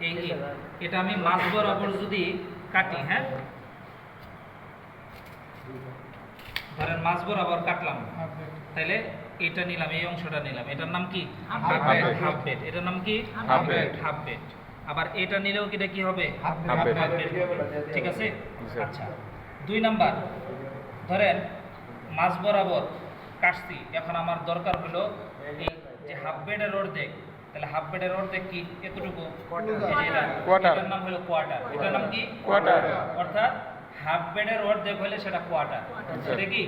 এই এটা আমি মাঝ বরাবর যদি কাটি, হ্যাঁ ধরেন মাঝ বরাবর কাটলাম, তাহলে এটা নিলাম, এই অংশটা নিলাম, এটার নাম কি হাফ বেড। এটার নাম কি হাফ বেড। আবার এটা নিলেও এটা কি হবে হাফ বেড, ঠিক আছে। আচ্ছা 2 নাম্বার, ধরেন মাঝ বরাবর কাটছি, এখন আমার দরকার হলো এই যে হাফ বেডের অর্ধেক, তাহলে হাফ বেডের অর্ধেক কি এতটুকু, এটার নাম হলো কোয়ার্টার। এটার নাম কি কোয়ার্টার, অর্থাৎ হাফ বেডের অর্ধেক হলে সেটা কোয়ার্টার, সেটা কি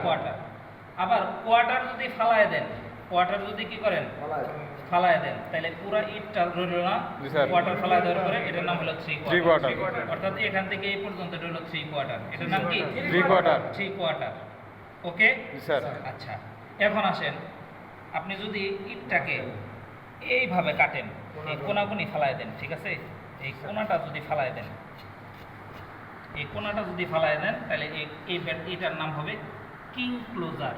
কোয়ার্টার। আবার কোয়ার্টার যদি ফালায় দেন, কোয়ার্টার যদি কি করেন ফালায় দেন, তাহলে পুরো ইটটা রইল না, কোয়ার্টার ফালায় দেওয়ার পরে এটার নাম হলো 3 কোয়ার্টার, অর্থাৎ এখান থেকে এই পর্যন্ত এটা হলো 3 কোয়ার্টার। এটার নাম কি 3 কোয়ার্টার। Okay sir. আচ্ছা এখন আসেন, আপনি যদি ইটটাকে এইভাবে কাটেন, এই কোনাকুনি ফালায় দেন, ঠিক আছে, এই কোনাটা যদি ফালায় দেন, এই কোনাটা যদি ফালায় দেন, তাহলে এই এটার নাম হবে কিং ক্লোজার।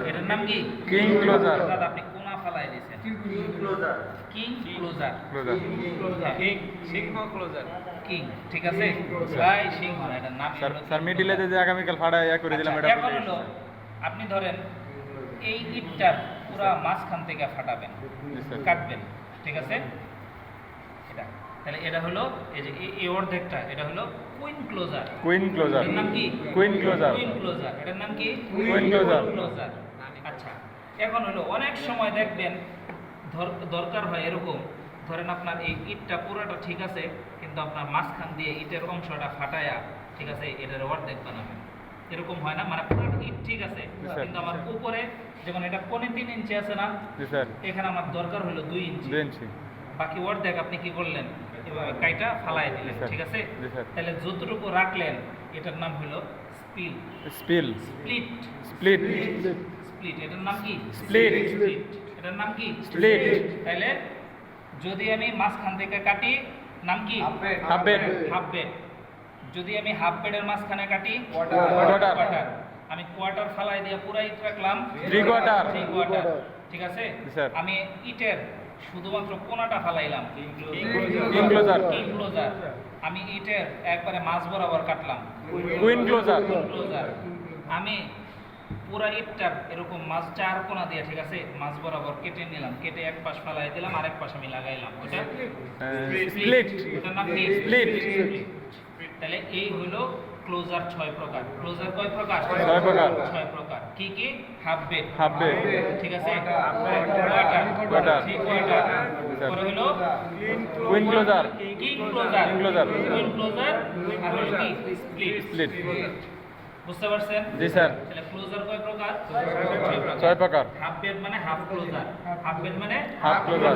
এটার নাম কি কিং ক্লোজার, অর্থাৎ আপনি কোনা ফালায় দিয়েছেন, কিং ক্লোজার, সিংহ ক্লোজার, কিং, ঠিক আছে ভাই, সিংহ এটার নাম। স্যার মিডিলে যে আগামীকাল ফাড়ায় করে দিলাম, এটা এখন হলো আপনি ধরেন এই ইটটার পুরা মাঝখান থেকে ফাটাবেন, কাটবেন, ঠিক আছে, এটা তাহলে এটা হলো এই যে এই অর্ধেকটা, এটা হলো কুইন ক্লোজার। এর নাম কি কুইন ক্লোজার। এটার নাম কি কুইন ক্লোজার। আচ্ছা এখন হলো অনেক সময় দেখবেন দরকার হয় এরকম, ধরেন আপনার এই ইটটা পুরোটা ঠিক আছে, কিন্তু আপনার মাঝখান দিয়ে ইটের অংশটা ফাটায়া, ঠিক আছে, এটার অর্ধেক বানাবেন। এরকম হয় না, মানে পুরো ইট ঠিক আছে, কিন্তু আমার উপরে যেমন এটা 3 ইঞ্চি আছে না, এখানে আমার দরকার হলো 2 ইঞ্চি, বাকি অর্ধেক আপনি কি করলেন এভাবে কাইটা ফালাই দিলেন, ঠিক আছে। তাহলে যতটুকু রাখলেন এটার নাম হলো স্প্লিট। এটার নাম কি স্প্লিট। এটার নাম কি স্প্লিট। তাহলে যদি আমি মাঝখান থেকে কাটি, নাম কি হাফ বেড। যদি আমি হাফ বেডের মাঝখানে কাটি কোয়ার্টার। আমি কোয়ার্টার ফালাই দিয়ে পুরো ইট রাখলাম 3 কোয়ার্টার, ঠিক আছে। আমি ইটের শুধুমাত্র কোনাটা ফালাইলাম কিং ক্লোজার। আমি ইটের একবারে মাঝ বরাবর কাটলাম কুইন ক্লোজার। আমি পুরা ইটটার এরকম মাঝ 4 কোনা দিয়ে, ঠিক আছে, মাঝ বরাবর কেটে নিলাম, কেটে এক পাশ ফালাই দিলাম, আরেক পাশ আমি লাগাইলাম, ওটা স্প্লিট। এটার নাম কি স্প্লিট। তাহলে এই হলো ক্লোজার 6 প্রকার। ক্লোজার কয় প্রকার? 6 প্রকার। কি কি? হাফ বেড, ঠিক আছে, কোয়ার্টার, 3 কোয়ার্টার, পরে হলো কুইন ক্লোজার, কিং ক্লোজার, আর হলো কি স্প্লিট। বুঝতে পারছেন? জি স্যার। তাহলে ক্লোজার কয় প্রকার? 6 প্রকার। হাফ বেড মানে হাফ ক্লোজার, হাফ বেড মানে হাফ ক্লোজার।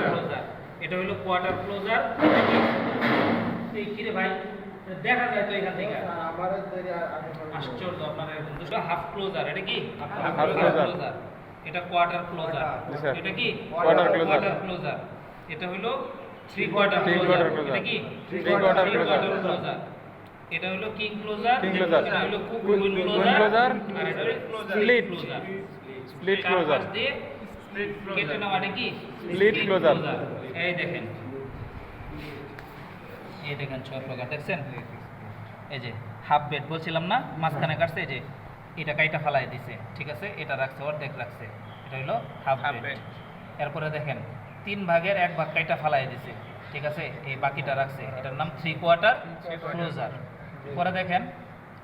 এটা হলো কোয়ার্টার ক্লোজার। এই কি রে ভাই, দেখা যায় তো এখান থেকে, আশ্চর্য, আপনারা এরকম দুটো হাফ ক্লোজার। এটা কি হাফ ক্লোজার, এটা কোয়ার্টার ক্লোজার, এটা কি কোয়ার্টার ক্লোজার, এটা হলো 3 কোয়ার্টার ক্লোজার, এটা কি 3 কোয়ার্টার ক্লোজার, এটা হলো কিং ক্লোজার, এটা হলো কুইন ক্লোজার, আর এটা হলো স্প্লিট ক্লোজার। দিয়ে কেটে নাও, এটা কি স্প্লিট ক্লোজার। এই দেখেন 6 প্রকার, দেখছেন? এই যে হাফ বেড বলছিলাম না, মাঝখানে কাটছে, এই যে এটা কাইটা ফালাই দিছে, ঠিক আছে, এটা রাখছে, অর্ধেক রাখছে, এটা হলো হাফ বেড। এরপরে দেখেন 3 ভাগের 1 ভাগ কাইটা ফালাই দিছে, ঠিক আছে, এই বাকিটা রাখছে, এটার নাম 3 কোয়ার্টার ক্লোজার। পরে দেখেন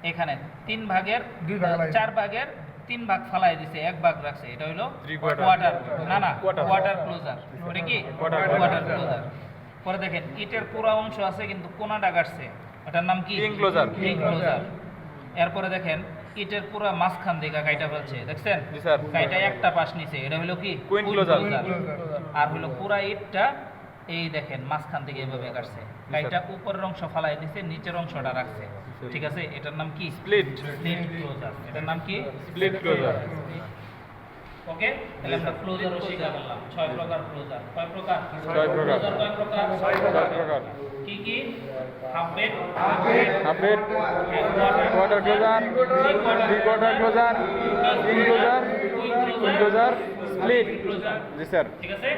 এখানে 4 ভাগের 3 ভাগ ফালাই দিছে, 1 ভাগ রাখছে, এটা হলো কোয়ার্টার, কোয়ার্টার ক্লোজার। ওটা কি কোয়ার্টার ক্লোজার। পরে দেখেন ইটের পুরো অংশ আছে কিন্তু কোনাটা কাটছে, এটার নাম কি কিং ক্লোজার। এরপরে দেখেন ইটের পুরো মাঝখান দিকে কাইটা ফেলছে, দেখছেন, কাইটা একটা পাশ নিছে, এটা হলো কি কুইন ক্লোজার। আর হলো পুরো ইটটা এই দেখেন মাঝখান থেকে এভাবে কাটছে, কাইটা উপরের অংশ ফালাই দিছে, নিচের অংশটা রাখছে, ঠিক আছে, এটার নাম কি স্প্লিট ক্লোজার। এটার নাম কি স্প্লিট ক্লোজার। ওকে, তাহলে আমরা ক্লোজারও শিখা গেলাম। 6 প্রকার ক্লোজার। কয় প্রকার? 6 প্রকার। কয় প্রকার? 6 প্রকার। কি কি? Half bat, quarter closer, 3 quarter closer, king closer, queen closer, split. জি স্যার। ঠিক আছে?